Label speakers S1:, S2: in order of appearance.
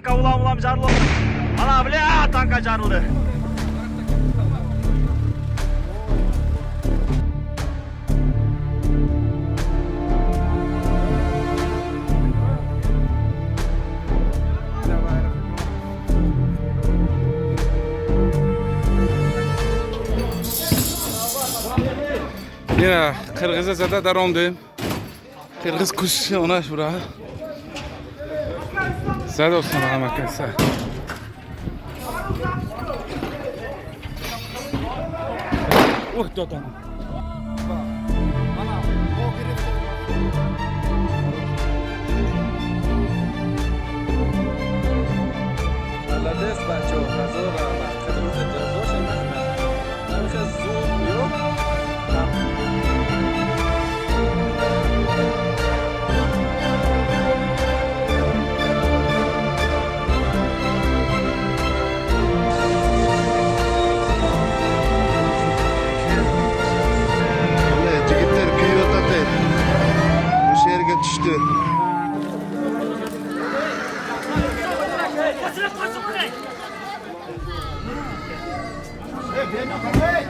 S1: tanka ulam jarıldı. Ana bile tanka jarıldı.
S2: Ya Kırgız'a zaten darondum. Kırgız kuş ona şuraya. Zad olsun bana bakasa. Dotan.
S3: Молодец, бачок, hazır ama kırmızı cazor şeklinde. Narka zoom yok.
S4: Jigitlar kuyuyotatdi. O'sha yerga tushdi.
S1: Hey,